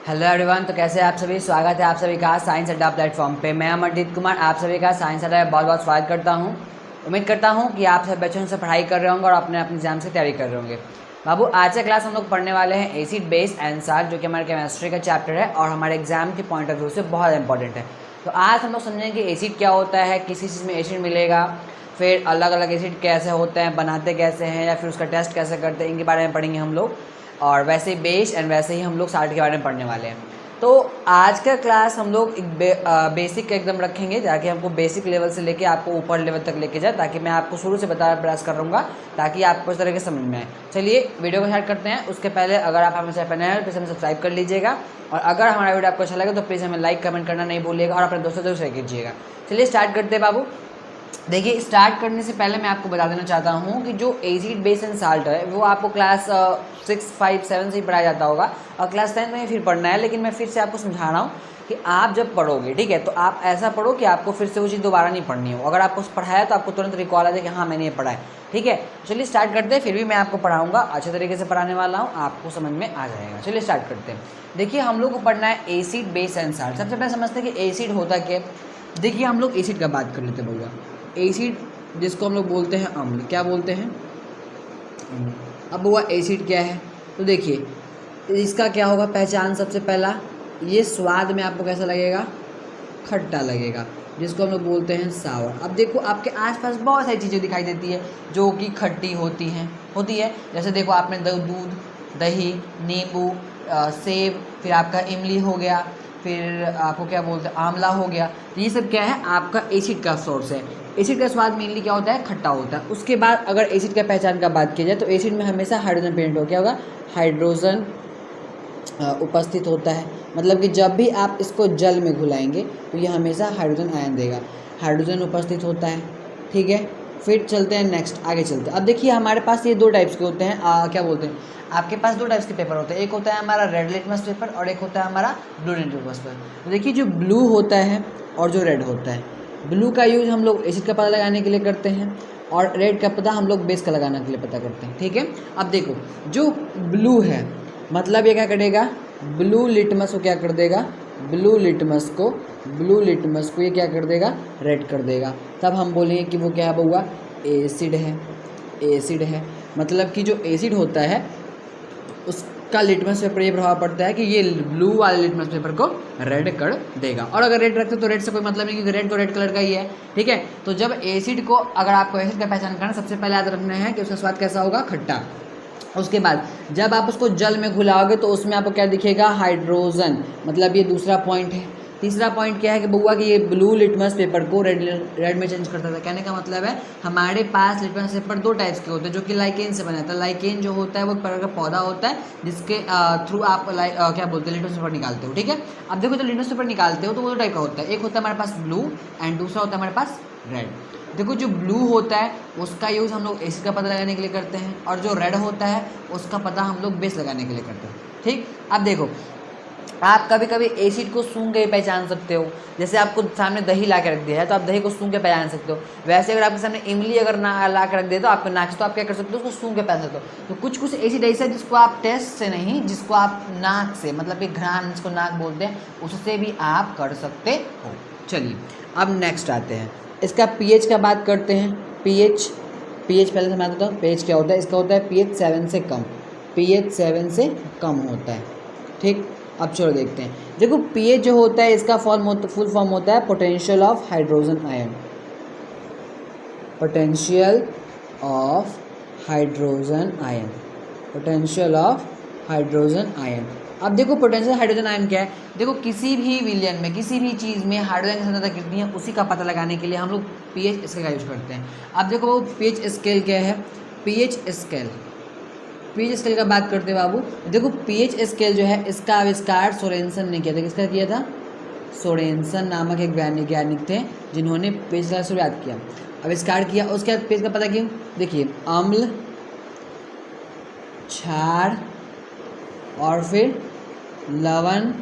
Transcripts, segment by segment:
Hello everyone, तो कैसे हैं आप सभी। स्वागत है आप सभी का साइंस अड्डा प्लेटफॉर्म पे। मैं अमरजीत कुमार आप सभी का साइंस अड्डा में बहुत बहुत स्वागत करता हूं। उम्मीद करता हूं कि आप सब बच्चों से पढ़ाई कर रहे होंगे और अपने अपने एग्जाम से तैयारी कर रहे होंगे। बाबू, आज का क्लास हम लोग पढ़ने वाले हैं एसिड बेस एंड साल्ट, जो कि हमारे केमिस्ट्री का चैप्टर है और हमारे एग्जाम के पॉइंट ऑफ व्यू से बहुत इंपॉर्टेंट है। तो आज हम लोग समझेंगे कि एसिड क्या होता है, किसी चीज़ में एसिड मिलेगा, फिर अलग अलग एसिड कैसे होते हैं, बनाते कैसे हैं, या फिर उसका टेस्ट कैसे करते हैं, इनके बारे में पढ़ेंगे हम लोग। और वैसे ही बेस एंड वैसे ही हम लोग साल्ट के बारे में पढ़ने वाले हैं। तो आज का क्लास हम लोग एक बेसिक एकदम रखेंगे, ताकि हमको बेसिक लेवल से लेके आपको ऊपर लेवल तक लेके जाए, ताकि मैं आपको शुरू से बताने प्रयास कर रहूँगा ताकि आपको इस तरह के समझ में आए। चलिए वीडियो को स्टार्ट करते हैं। उसके पहले अगर आप हमें चैनल पर नए हैं तो प्लीज़ हमें सब्सक्राइब कर लीजिएगा, और अगर हमारा वीडियो आपको अच्छा लगे तो प्लीज़ हमें लाइक कमेंट करना नहीं भूलिएगा और अपने दोस्तों से शेयर कीजिएगा। चलिए स्टार्ट करते हैं बाबू। देखिए, स्टार्ट करने से पहले मैं आपको बता देना चाहता हूँ कि जो एसिड बेस एंड साल्ट है वो आपको क्लास 6, 5, 7 से ही पढ़ाया जाता होगा, और क्लास 10 में फिर पढ़ना है। लेकिन मैं फिर से आपको समझा रहा हूँ कि आप जब पढ़ोगे, ठीक है, तो आप ऐसा पढ़ो कि आपको फिर से वो चीज़ दोबारा नहीं पढ़नी हो। अगर आपको पढ़ाया है तो आपको तुरंत रिकॉल आ जाए कि हाँ मैंने ये पढ़ा है, ठीक है। चलिए स्टार्ट करते हैं। फिर भी मैं आपको पढ़ाऊँगा, अच्छे तरीके से पढ़ाने वाला हूँ, आपको समझ में आ जाएगा। चलिए स्टार्ट करते हैं। देखिए, हम लोग को पढ़ना है एसिड बेस एंड साल्ट। सबसे पहले समझते हैं कि एसिड होता क्या। देखिए, हम लोग एसिड का बात कर लेते हैं भैया। एसिड जिसको हम लोग बोलते हैं अम्ल, क्या बोलते हैं, अम्ल। अब हुआ एसिड क्या है, तो देखिए इसका क्या होगा पहचान। सबसे पहला, ये स्वाद में आपको कैसा लगेगा, खट्टा लगेगा, जिसको हम लोग बोलते हैं सावर। अब देखो आपके आसपास बहुत सारी चीज़ें दिखाई देती है जो कि खट्टी होती है। जैसे देखो आपने दूध, दही, नींबू, सेब, फिर आपका इमली हो गया, फिर आपको क्या बोलते हैं आंवला हो गया। तो ये सब क्या है, आपका एसिड का सोर्स है। एसिड का स्वाद मेनली क्या होता है, खट्टा होता है। उसके बाद अगर एसिड का पहचान का बात की जाए तो एसिड में हमेशा हाइड्रोजन प्रेजेंट हो, क्या होगा, हाइड्रोजन उपस्थित होता है। मतलब कि जब भी आप इसको जल में घुलाएंगे तो ये हमेशा हाइड्रोजन आयन देगा, हाइड्रोजन उपस्थित होता है, ठीक है। फिर चलते हैं नेक्स्ट, आगे चलते हैं। अब देखिए हमारे पास ये दो टाइप्स के होते हैं, क्या बोलते हैं, आपके पास दो टाइप्स के पेपर होते हैं। एक होता है हमारा रेड लिटमस पेपर और एक होता है हमारा ब्लू लिटमस पेपर। तो देखिए, जो ब्लू होता है और जो रेड होता है, ब्लू का यूज़ हम लोग एसिड का पता लगाने के लिए करते हैं, और रेड का पता हम लोग बेस का लगाने के लिए पता करते हैं, ठीक है। अब देखो, जो ब्लू है मतलब ये क्या करेगा, ब्लू लिटमस को क्या कर देगा, ब्लू लिटमस को ये क्या कर देगा, रेड कर देगा। तब हम बोलेंगे कि वो क्या है बउआ, एसिड है। मतलब कि जो एसिड होता है उसका लिटमस पेपर ये प्रभाव पड़ता है कि ये ब्लू वाले लिटमस पेपर को रेड कर देगा। और अगर रेड रखते तो रेड से कोई मतलब नहीं, क्योंकि रेड तो रेड कलर का ही है, ठीक है। तो जब एसिड को, अगर आपको एसिड का पहचान करना, सबसे पहले याद रखना है कि उसका स्वाद कैसा होगा, खट्टा। उसके बाद जब आप उसको जल में घुलाओगे तो उसमें आपको क्या दिखेगा, हाइड्रोजन। मतलब ये दूसरा पॉइंट है। तीसरा पॉइंट क्या है कि बउआ कि ये ब्लू लिटमस पेपर को रेड में चेंज करता था। कहने का मतलब है हमारे पास लिटमस पेपर दो टाइप्स के होते हैं, जो कि लाइकेन से बना था। लाइकेन जो होता है वो एक प्रकार का पौधा होता है जिसके थ्रू आप क्या बोलते हैं, लिटमस पेपर निकालते हो, ठीक है। अब देखो, तो लिटमस पेपर निकालते हो तो वो दो टाइप का होता है। एक होता है हमारे पास ब्लू एंड दूसरा होता है हमारे पास रेड। देखो, जो ब्लू होता है उसका यूज़ हम लोग एसिड का पता लगाने के लिए करते हैं, और जो रेड होता है उसका पता हम लोग बेस लगाने के लिए करते हैं, ठीक। अब देखो, आप कभी कभी एसिड को सूंघ के पहचान सकते हो। जैसे आपको सामने दही ला के रख दिया है तो आप दही को सूंघ के पहचान सकते हो। वैसे अगर आपके सामने इमली अगर ला के रख दिया तो आपको नाक से, तो आप क्या कर सकते हो, उसको सूंघ के पहचान सकते हो। तो कुछ कुछ एसिड ऐसा है जिसको आप टेस्ट से नहीं, जिसको आप नाक से, मतलब कि घ्राण, जिसको नाक बोलते हैं, उससे भी आप कर सकते हो। चलिए अब नेक्स्ट आते हैं, इसका पीएच का बात करते हैं। पीएच पहले से मैं बताता हूँ पीएच क्या होता है। इसका होता है पीएच 7 से कम, पीएच 7 से कम होता है, ठीक। अब चलो देखते हैं। देखो, पीएच जो होता है इसका फुल फॉर्म होता है potential of hydrogen ion, potential of hydrogen ion, potential of hydrogen ion. अब देखो, पोटेंशियल हाइड्रोजन आयन क्या है। देखो, किसी भी विलयन में, किसी भी चीज़ में हाइड्रोजन की सांद्रता कितनी है उसी का पता लगाने के लिए हम लोग पीएच स्केल का यूज करते हैं। अब देखो वो पीएच स्केल क्या है, पीएच स्केल का बात करते हैं बाबू। देखो, पीएच स्केल जो है इसका आविष्कार सोरेनसन ने किया था। किसका किया था, सोरेनसन नामक एक वैज्ञानिक थे जिन्होंने पीएच का शुरुआत किया, आविष्कार किया। उसके बाद पीएच का पता क्यों, देखिए, अम्ल, क्षार और फिर लवण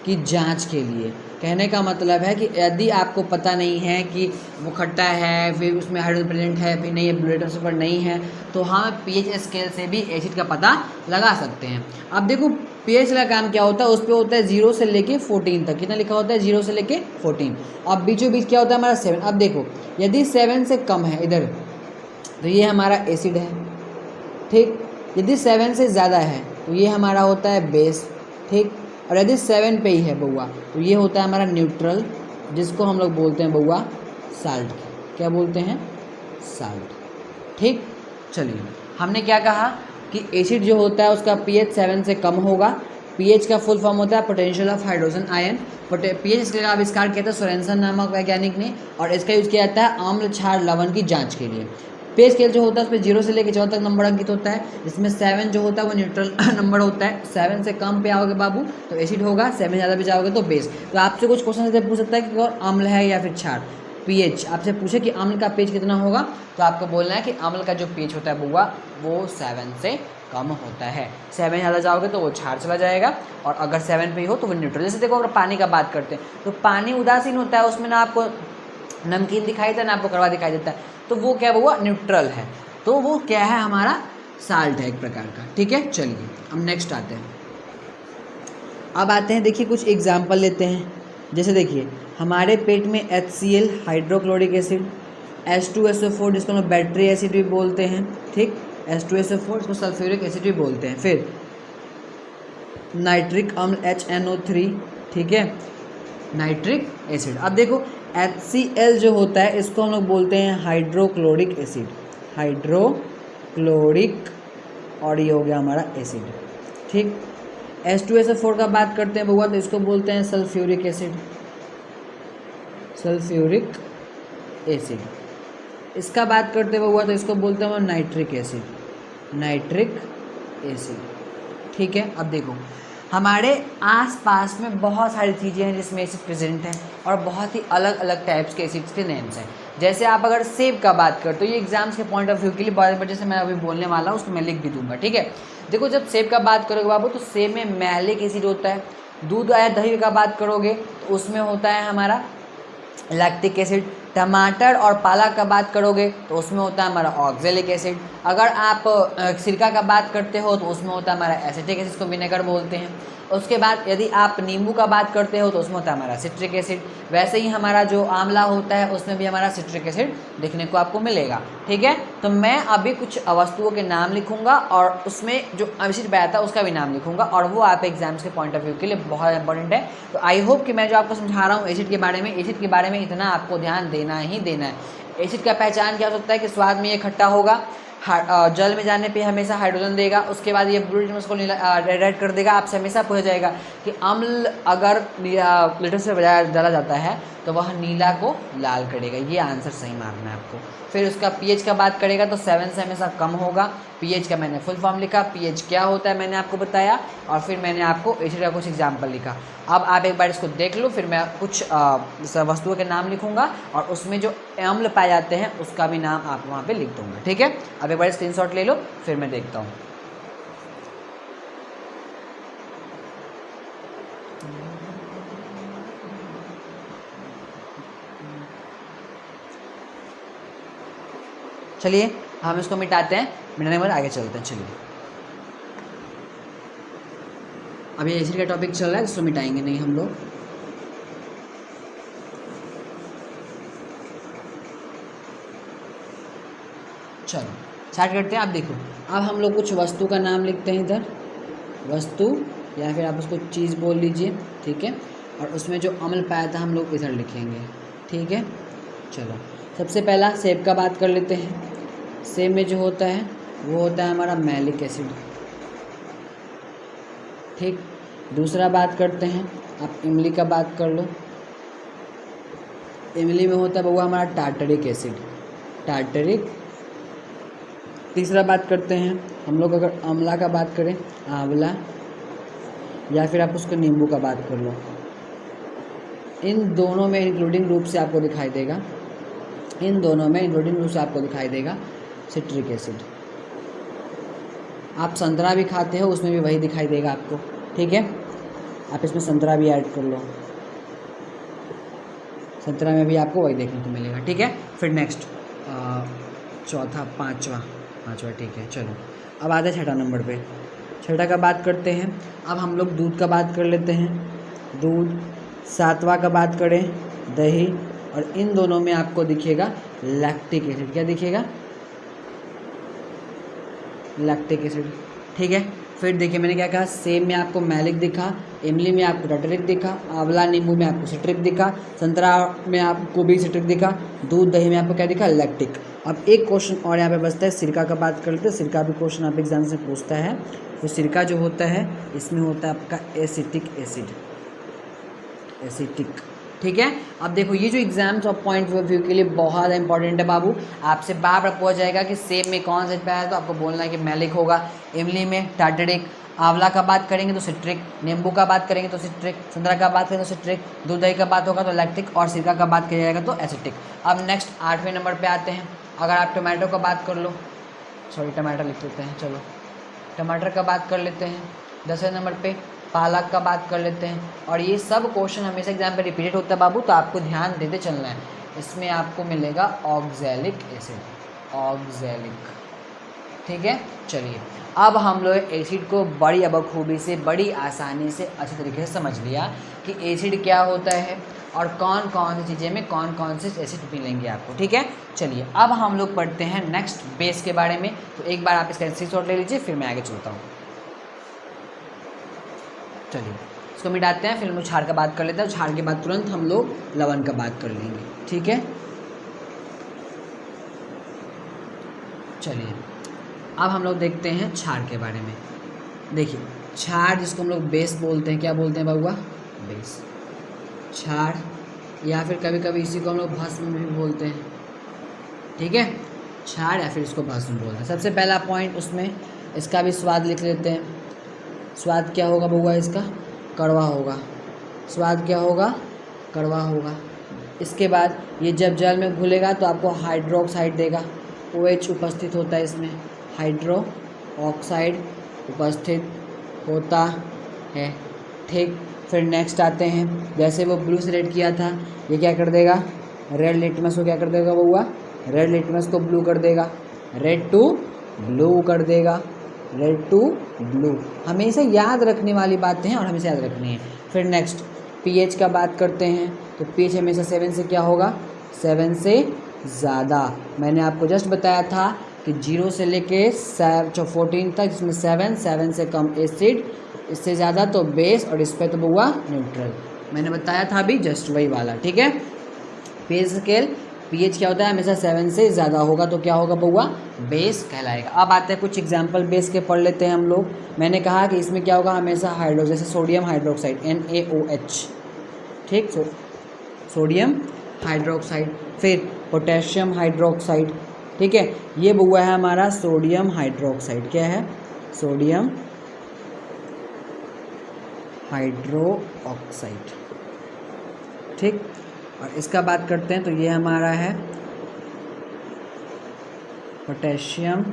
की जांच के लिए। कहने का मतलब है कि यदि आपको पता नहीं है कि वो खट्टा है, फिर उसमें हाइड्रोजन प्रेजेंट है, फिर नहीं है, ब्लू लिटमस पेपर नहीं है, तो हम पीएच स्केल से भी एसिड का पता लगा सकते हैं। अब देखो, पीएच का काम क्या होता है, उस पर होता है 0 से लेके 14 तक। कितना लिखा होता है, 0 से लेके 14। अब बीचों बीच क्या होता है हमारा 7। अब देखो यदि 7 से कम है इधर तो ये हमारा एसिड है, ठीक। यदि 7 से ज़्यादा है तो ये हमारा होता है बेस, ठीक। और यदि 7 पे ही है बउआ तो ये होता है हमारा न्यूट्रल, जिसको हम लोग बोलते हैं बउआ साल्ट। क्या बोलते हैं, साल्ट, ठीक। चलिए हमने क्या कहा कि एसिड जो होता है उसका पीएच 7 से कम होगा। पीएच का फुल फॉर्म होता है potential of hydrogen ion. PH इसका आविष्कार किया था सोरेनसन नामक वैज्ञानिक ने, और इसका यूज किया जाता है अम्ल क्षार लवण की जांच के लिए। पे स्केल जो होता है उसमें 0 से लेकर 14 तक नंबर अंकित होता है, जिसमें 7 जो होता है वो न्यूट्रल नंबर होता है। 7 से कम पे आओगे बाबू तो एसिड होगा, 7 ज़्यादा पे जाओगे तो बेस। तो आपसे कुछ क्वेश्चन ऐसे पूछ सकता है कि और अम्ल है या फिर क्षार। पीएच आपसे पूछे कि अम्ल का पीएच कितना होगा, तो आपको बोलना है कि अम्ल का जो पीएच होता है बुआ वो 7 से कम होता है। 7 ज़्यादा जाओगे तो वो क्षार चला जाएगा, और अगर 7 पे ही हो तो वो न्यूट्रल। जैसे देखो अगर पानी का बात करते हैं तो पानी उदासीन होता है, उसमें ना आपको नमकीन दिखाई देता है ना आपको कड़वा दिखाई देता है, तो वो क्या हुआ, न्यूट्रल है। तो वो क्या है, हमारा साल्ट है एक प्रकार का, ठीक है। चलिए हम नेक्स्ट आते हैं। अब आते हैं, देखिए कुछ एग्जाम्पल लेते हैं। जैसे देखिए हमारे पेट में HCl हाइड्रोक्लोरिक एसिड, H2SO4 जिसको हम बैटरी एसिड भी बोलते हैं, ठीक। H2SO4 इसको सल्फ्यूरिक एसिड भी बोलते हैं। फिर नाइट्रिक अम्ल HNO3, ठीक है, नाइट्रिक एसिड। अब देखो HCl जो होता है इसको हम लोग बोलते हैं हाइड्रोक्लोरिक एसिड, हाइड्रोक्लोरिक, और ये हो गया हमारा एसिड, ठीक। H2SO4 का बात करते हैं बउआ तो इसको बोलते हैं सल्फ्यूरिक एसिड, सल्फ्यूरिक एसिड। इसका बात करते हैं बउआ तो इसको बोलते हैं नाइट्रिक एसिड, नाइट्रिक एसिड, ठीक है। अब देखो हमारे आसपास में बहुत सारी चीज़ें हैं जिसमें एसिड प्रेजेंट हैं, और बहुत ही अलग अलग टाइप्स के एसिड्स के नेम्स हैं। जैसे आप अगर सेब का बात करते हो, ये एग्जाम्स के पॉइंट ऑफ व्यू के लिए बहुत वजह से मैं अभी बोलने वाला हूँ, उसको मैं लिख भी दूंगा, ठीक है। देखो जब सेब का बात करोगे बाबू तो सेब में मैलिक एसिड होता है। दूध या दही का बात करोगे तो उसमें होता है हमारा लैक्टिक एसिड। टमाटर और पालक का बात करोगे तो उसमें होता है हमारा ऑक्जेलिक एसिड। अगर आप सिरका का बात करते हो तो उसमें होता है हमारा एसिटिक एसिड, इसको विनेगर बोलते हैं। उसके बाद यदि आप नींबू का बात करते हो तो उसमें होता है हमारा सिट्रिक एसिड। वैसे ही हमारा जो आंवला होता है उसमें भी हमारा सिट्रिक एसिड देखने को आपको मिलेगा, ठीक है। तो मैं अभी कुछ वस्तुओं के नाम लिखूंगा और उसमें जो एसिड पाया था उसका भी नाम लिखूंगा, और वो आप एग्जाम्स के पॉइंट ऑफ व्यू के लिए बहुत इंपॉर्टेंट है। तो आई होप कि मैं जो आपको समझा रहा हूँ एसिड के बारे में इतना आपको ध्यान देना ही देना है। एसिड का पहचान क्या हो सकता है कि स्वाद में ये खट्टा होगा, जल में जाने पे हमेशा हाइड्रोजन देगा, उसके बाद ये ब्लू लिटमस को रेड कर देगा। आपसे हमेशा पूछा जाएगा कि अम्ल अगर लिटमस से डाला जाता है तो वह नीला को लाल करेगा, ये आंसर सही मारना है आपको। फिर उसका पीएच का बात करेगा तो 7 से हमेशा कम होगा। पीएच का मैंने फुल फॉर्म लिखा, पीएच क्या होता है मैंने आपको बताया, और फिर मैंने आपको एसिड का कुछ एग्जाम्पल लिखा। अब आप एक बार इसको देख लो, फिर मैं कुछ वस्तुओं के नाम लिखूंगा और उसमें जो अम्ल पाए जाते हैं उसका भी नाम आप वहाँ पे लिख दूंगा, ठीक है। अब एक बार स्क्रीनशॉट ले लो, फिर मैं देखता हूँ। चलिए हम इसको मिटाते हैं, मिटाने के बाद आगे चलते हैं। चलिए अभी एसिड का टॉपिक चल रहा है, इसको मिटाएंगे नहीं हम लोग। चलो स्टार्ट करते हैं। आप देखो अब हम लोग कुछ वस्तु का नाम लिखते हैं इधर, वस्तु या फिर आप उसको चीज़ बोल लीजिए, ठीक है। और उसमें जो अम्ल पाया था हम लोग इधर लिखेंगे, ठीक है। चलो सबसे पहला सेब का बात कर लेते हैं। सेब में जो होता है वो होता है हमारा मैलिक एसिड, ठीक। दूसरा बात करते हैं, आप इमली का बात कर लो। इमली में होता है वो हमारा टार्टरिक एसिड, टार्टरिक। तीसरा बात करते हैं हम लोग, अगर आंवला का बात करें, आंवला, या फिर आप उसको नींबू का बात कर लो। इन दोनों में इंक्लूडिंग रूप से आपको दिखाई देगा, इन दोनों में इंक्लूडिंग रूप से आपको दिखाई देगा सिट्रिक एसिड। आप संतरा भी खाते हो उसमें भी वही दिखाई देगा आपको, ठीक है। आप इसमें संतरा भी ऐड कर लो, संतरा में भी आपको वही देखने को मिलेगा, ठीक है। फिर नेक्स्ट चौथा पाँचवा, ठीक है। चलो अब आते हैं छठा नंबर पे। छठा का बात करते हैं। अब हम लोग दूध का बात कर लेते हैं। दूध। सातवां का बात करें, दही। और इन दोनों में आपको दिखेगा लैक्टिक एसिड। क्या दिखेगा? Lactic acid. ठीक है। फिर देखिए मैंने क्या कहा, सेब में आपको मैलिक दिखा, इमली में आपको टार्टरिक दिखा, आंवला नींबू में आपको सिट्रिक दिखा, संतरा में आपको भी सिट्रिक दिखा, दूध दही में आपको क्या दिखा? लैक्टिक। अब एक क्वेश्चन और यहाँ पे बचता है, सिरका का बात कर लेते हैं। सिरका भी क्वेश्चन आप एग्जाम से पूछता है। तो सिरका जो होता है इसमें होता है आपका एसिटिक एसिड, एसिटिक। ठीक है। अब देखो ये जो एग्जाम्स और पॉइंट ऑफ व्यू के लिए बहुत इंपॉर्टेंट है बाबू। आपसे बार बार पूछा जाएगा कि सेब में कौन सा पाया है, तो आपको बोलना है कि मैलिक होगा, इमली में टार्टरिक, आंवला का बात करेंगे तो सिट्रिक, नींबू का बात करेंगे तो सिट्रिक, संतरा का बात करेंगे तो सिट्रिक, दूध दही का बात होगा तो लैक्टिक, और सिरका का बात किया जाएगा तो एसिटिक। अब नेक्स्ट 8वें नंबर पे आते हैं। अगर आप टमाटो का बात कर लो, सॉरी टमाटर लिख लेते हैं, चलो टमाटर का बात कर लेते हैं। 10वें नंबर पे पालक का बात कर लेते हैं। और ये सब क्वेश्चन हमेशा एग्जाम पे रिपीटेड होता है बाबू, तो आपको ध्यान देते चलना है। इसमें आपको मिलेगा ऑक्सैलिक एसिड, ऑक्सैलिक। ठीक है। चलिए अब हम लोग एसिड को बड़ी बखूबी से, बड़ी आसानी से, अच्छे तरीके से समझ लिया कि एसिड क्या होता है और कौन कौन सी चीज़ें में कौन कौन से एसिड मिलेंगे आपको। ठीक है। चलिए अब हम लोग पढ़ते हैं नेक्स्ट बेस के बारे में। तो एक बार आप इसका स्क्रीनशॉट ले लीजिए, फिर मैं आगे चलता हूँ। चलिए इसको मिटाते हैं, फिर हम लोग क्षार का बात कर लेते हैं। क्षार के बाद तुरंत हम लोग लवण का बात कर लेंगे। ठीक है। चलिए अब हम लोग देखते हैं क्षार के बारे में। देखिए क्षार जिसको हम लोग बेस बोलते हैं, क्या बोलते हैं बाबुआ? बेस, क्षार, या फिर कभी कभी इसी को हम लोग भस्म भी बोलते हैं। ठीक है। क्षार या फिर इसको भस्म बोलते हैं। सबसे पहला पॉइंट उसमें इसका भी स्वाद लिख लेते हैं। स्वाद क्या होगा बउआ इसका? कड़वा होगा। स्वाद क्या होगा? कड़वा होगा। इसके बाद ये जब जल में घुलेगा तो आपको हाइड्रोक्साइड देगा। OH उपस्थित होता है इसमें, हाइड्रो ऑक्साइड उपस्थित होता है। ठीक। फिर नेक्स्ट आते हैं, जैसे वो ब्लू से रेड किया था, ये क्या कर देगा? रेड लिटमस को क्या कर देगा बउआ? रेड लिटमस को ब्लू कर देगा, रेड टू ब्लू कर देगा, रेड टू ब्लू। हमेशा याद रखने वाली बातें हैं और हमेशा याद रखनी है। फिर नेक्स्ट pH का बात करते हैं, तो pH हमेशा 7 से क्या होगा? 7 से ज़्यादा। मैंने आपको जस्ट बताया था कि 0 से लेके 14 तक, जिसमें 7 से कम एसिड, इससे ज़्यादा तो बेस, और इस पर तो बउआ न्यूट्रल। मैंने बताया था अभी जस्ट वही वाला। ठीक है। pH स्केल, pH क्या होता है? हमेशा 7 से ज़्यादा होगा तो क्या होगा बउआ? बेस कहलाएगा। अब आते हैं कुछ एग्जाम्पल बेस के पढ़ लेते हैं हम लोग। मैंने कहा कि इसमें क्या होगा? हमेशा हाइड्रो, जैसे सोडियम हाइड्रोक्साइड NaOH। ठीक। Sodium hydroxide. फिर पोटेशियम हाइड्रोक्साइड। ठीक है। ये बउआ है हमारा सोडियम हाइड्रोक्साइड। क्या है? Sodium hydroxide. ठीक। और इसका बात करते हैं तो ये हमारा है पोटेशियम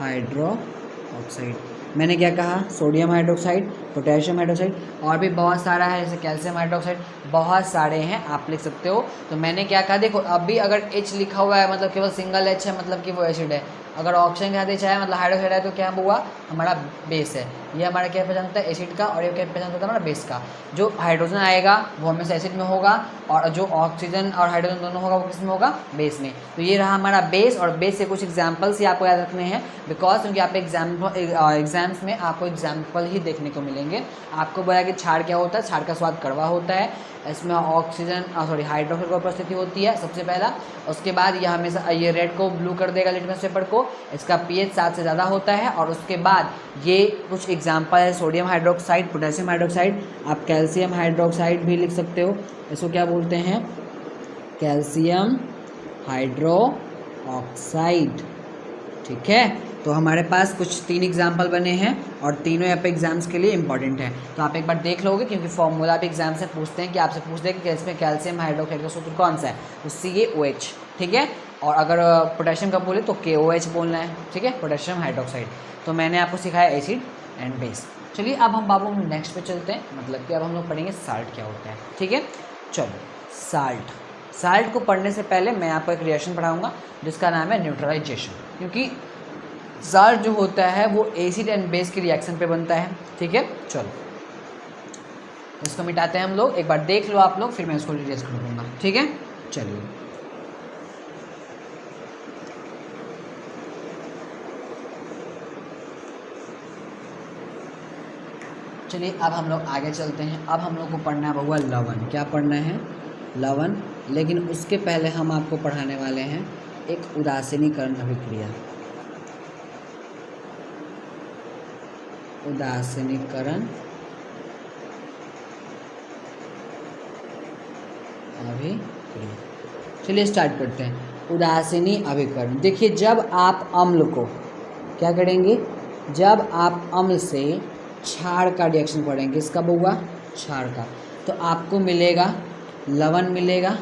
हाइड्रोक्साइड। मैंने क्या कहा? सोडियम हाइड्रोक्साइड, पोटेशियम हाइड्रोक्साइड, और भी बहुत सारा है, जैसे कैल्शियम हाइड्रोक्साइड, बहुत सारे हैं, आप लिख सकते हो। तो मैंने क्या कहा, देखो अभी अगर H लिखा हुआ है मतलब केवल सिंगल H है, मतलब कि वो एसिड है। अगर ऑक्सीजन के साथ H है मतलब हाइड्रोक्साइड है, तो क्या हुआ? हमारा बेस है। ये हमारा क्या पहचानता है? एसिड का। और ये क्या पहचानता है? हमारा बेस का। जो हाइड्रोजन आएगा वो हमेशा एसिड में होगा, और जो ऑक्सीजन और हाइड्रोजन दोनों होगा वो किस में होगा? बेस में। तो ये रहा हमारा बेस। और बेस से कुछ एग्जाम्पल्स ही आपको याद रखने हैं, बिकॉज क्योंकि आप एग्जाम्स में आपको एग्जाम्पल ही देखने को मिलेंगे। आपको बोला कि क्षार क्या होता है? क्षार का स्वाद कड़वा होता है। इसमें ऑक्सीजन हाइड्रोक्साइड की उपस्थिति होती है सबसे पहला। उसके बाद यह हमेशा ये रेड को ब्लू कर देगा लिटमस पेपर को। इसका pH 7 से ज़्यादा होता है। और उसके बाद ये कुछ एग्जाम्पल है, सोडियम हाइड्रोक्साइड, पोटेशियम हाइड्रोक्साइड, आप कैल्शियम हाइड्रोक्साइड भी लिख सकते हो। इसको क्या बोलते हैं? Calcium hydroxide. ठीक है। तो हमारे पास कुछ 3 एग्जाम्पल बने हैं और तीनों यहाँ पे एग्जाम्स के लिए इंपॉर्टेंट है। तो आप एक बार देख लोगे, क्योंकि फॉर्मूला भी एग्जाम से पूछते हैं कि आपसे पूछते हैं कि इसमें कैल्शियम हाइड्रोक्साइड का सूत्र कौन सा है, तो CaOH। ठीक है। और अगर पोटेशियम का बोले तो KOH बोलना है। ठीक है, पोटेशियम हाइड्रोक्साइड। तो मैंने आपको सिखाया एसिड एंड बेस। चलिए अब हम बाबू नेक्स्ट पे चलते हैं, मतलब कि अब हम लोग पढ़ेंगे साल्ट क्या होता है। ठीक है। चलो साल्ट को पढ़ने से पहले मैं आपको एक रिएक्शन पढ़ाऊँगा जिसका नाम है न्यूट्रलाइजेशन, क्योंकि साल्ट जो होता है वो एसिड एंड बेस के रिएक्शन पे बनता है। ठीक है, चलो इसको मिटाते हैं हम लोग। एक बार देख लो आप लोग, फिर मैं इसको डिटेल्स कर दूँगा। ठीक है, चलिए चलिए अब हम लोग आगे चलते हैं। अब हम लोग को पढ़ना है बहुआ लवण। क्या पढ़ना है? लवण। लेकिन उसके पहले हम आपको पढ़ाने वाले हैं एक उदासीनीकरण अभिक्रिया। उदासीनीकरण अभिक्रिया। चलिए स्टार्ट करते हैं। उदासीनी अभिकरण। देखिए, जब आप अम्ल को क्या करेंगे, जब आप अम्ल से क्षार का रिएक्शन पढ़ेंगे, इसका बहुआ क्षार का, तो आपको मिलेगा लवण मिलेगा,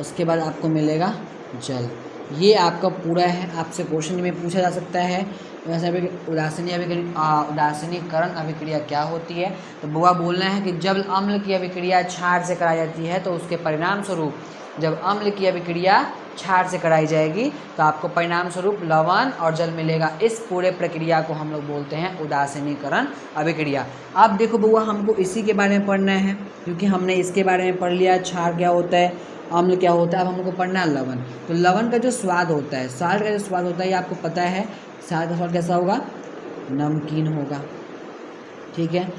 उसके बाद आपको मिलेगा जल। ये आपका पूरा है। आपसे क्वेश्चन में पूछा जा सकता है वैसे उदासीनीकरण अभिक्रिया क्या होती है। तो बुआ बोलना है कि जब अम्ल की अभिक्रिया क्षार से कराई जाती है तो उसके परिणाम स्वरूप, जब अम्ल की अभिक्रिया क्षार से कराई जाएगी तो आपको परिणाम स्वरूप लवण और जल मिलेगा। इस पूरे प्रक्रिया को हम लोग बोलते हैं उदासीनीकरण अभिक्रिया। अब देखो बुआ, हमको इसी के बारे में पढ़ना है क्योंकि हमने इसके बारे में पढ़ लिया, क्षार क्या होता है, अम्ल क्या होता है। अब हमको पढ़ना है लवण। तो लवण का जो स्वाद होता है, साल्ट का जो स्वाद होता है, ये आपको पता है। साल्ट का स्वाद कैसा होगा? नमकीन होगा। ठीक है,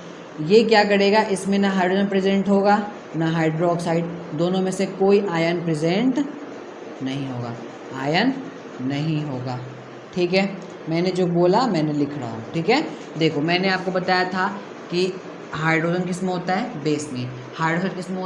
ये क्या करेगा, इसमें ना हाइड्रोजन प्रेजेंट होगा ना हाइड्रोक्साइड, दोनों में से कोई आयन प्रेजेंट नहीं होगा, आयन नहीं होगा। ठीक है, मैंने जो बोला मैंने लिख रहा हूँ। ठीक है, देखो मैंने आपको बताया था कि हाइड्रोजन किस में होता है? बेस में। हाइड्रोजन किस में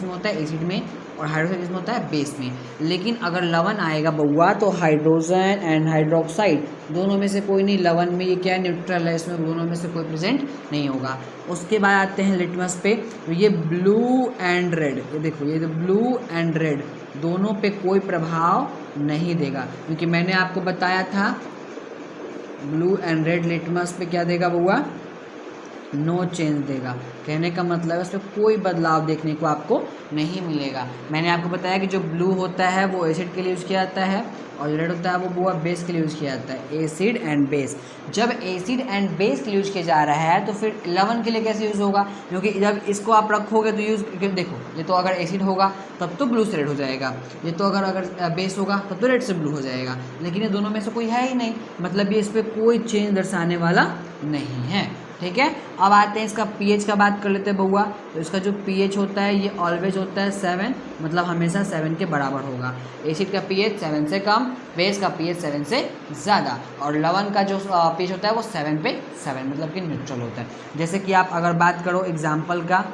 होता है? एसिड में। और हाइड्रोजन किस में होता है? बेस में। लेकिन अगर लवण आएगा बउआ तो हाइड्रोजन एंड हाइड्रोक्साइड दोनों में से कोई नहीं। लवण में ये क्या है? न्यूट्रल है, इसमें दोनों में से कोई प्रेजेंट नहीं होगा। उसके बाद आते हैं लिटमस पे। तो ये ब्लू एंड रेड, ये देखो, ये ब्लू एंड रेड दोनों पे कोई प्रभाव नहीं देगा क्योंकि मैंने आपको बताया था ब्लू एंड रेड लिटमस पे क्या देगा बउआ? नो चेंज देगा। कहने का मतलब है उसमें कोई बदलाव देखने को आपको नहीं मिलेगा। मैंने आपको बताया कि जो ब्लू होता है वो एसिड के लिए यूज़ किया जाता है और रेड होता है वो बुआ बेस के लिए यूज़ किया जाता है। Acid and base. जब एसिड एंड बेस के लिए यूज़ किया जा रहा है तो फिर लवण के लिए कैसे यूज़ होगा? क्योंकि जब इसको आप रखोगे तो यूज़, देखो ये तो अगर एसिड होगा तब तो ब्लू से रेड हो जाएगा, ये तो अगर बेस होगा तब तो रेड से ब्लू हो जाएगा, लेकिन ये दोनों में से कोई है ही नहीं, मतलब ये इस पर कोई चेंज दर्शाने वाला नहीं है। ठीक है, अब आते हैं इसका पीएच का बात कर लेते हैं बउआ। तो इसका जो पीएच होता है ये ऑलवेज होता है 7, मतलब हमेशा 7 के बराबर होगा। एसिड का पीएच 7 से कम, बेस का पीएच 7 से ज़्यादा, और लवण का जो पीएच होता है वो 7 पे 7, मतलब कि न्यूट्रल होता है। जैसे कि आप अगर बात करो एग्जाम्पल का,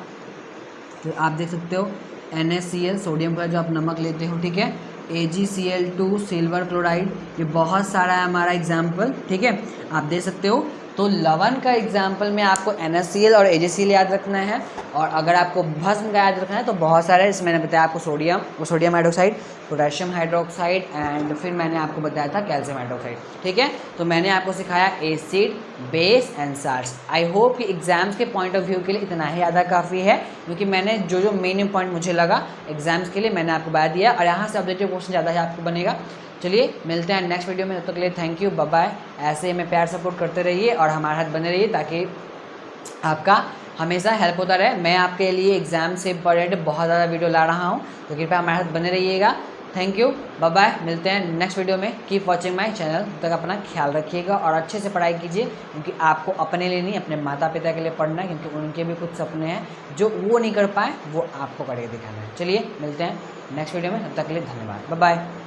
तो आप देख सकते हो NaCl सोडियम का जो आप नमक लेते हो, ठीक है, AgCl2 सिल्वर क्लोराइड, ये बहुत सारा है हमारा एग्जाम्पल। ठीक है, आप दे सकते हो। तो लवण का एग्जाम्पल में आपको NaCl और AgCl याद रखना है, और अगर आपको भस्म का याद रखना है तो बहुत सारे, इसमें मैंने बताया आपको sodium hydroxide, potassium hydroxide and फिर मैंने आपको बताया था कैल्शियम हाइड्रोक्साइड। ठीक है, तो मैंने आपको सिखाया acid, base and salts. I hope कि एग्जाम्स के पॉइंट ऑफ व्यू के लिए इतना ही ज़्यादा काफ़ी है, क्योंकि मैंने जो मेन पॉइंट मुझे लगा एग्जाम्स के लिए मैंने आपको बता दिया, और यहाँ से ऑब्जेक्टिव क्वेश्चन ज़्यादा ही आपको बनेगा। चलिए मिलते हैं नेक्स्ट वीडियो में, तब तक के लिए थैंक यू, बाय बाय। ऐसे हमें प्यार सपोर्ट करते रहिए और हमारे साथ बने रहिए ताकि आपका हमेशा हेल्प होता रहे। मैं आपके लिए एग्जाम से इंपॉर्टेंट बहुत ज़्यादा वीडियो ला रहा हूँ, तो कृपया हमारे साथ बने रहिएगा। Thank you, bye bye. मिलते हैं नेक्स्ट वीडियो में। Keep watching my channel. तब तक अपना ख्याल रखिएगा और अच्छे से पढ़ाई कीजिए, क्योंकि आपको अपने लिए नहीं अपने माता पिता के लिए पढ़ना है, क्योंकि उनके भी कुछ सपने हैं जो वो नहीं कर पाए, वो आपको करके दिखाना है। चलिए मिलते हैं नेक्स्ट वीडियो में, तब तक के लिए धन्यवाद, बाय बाय।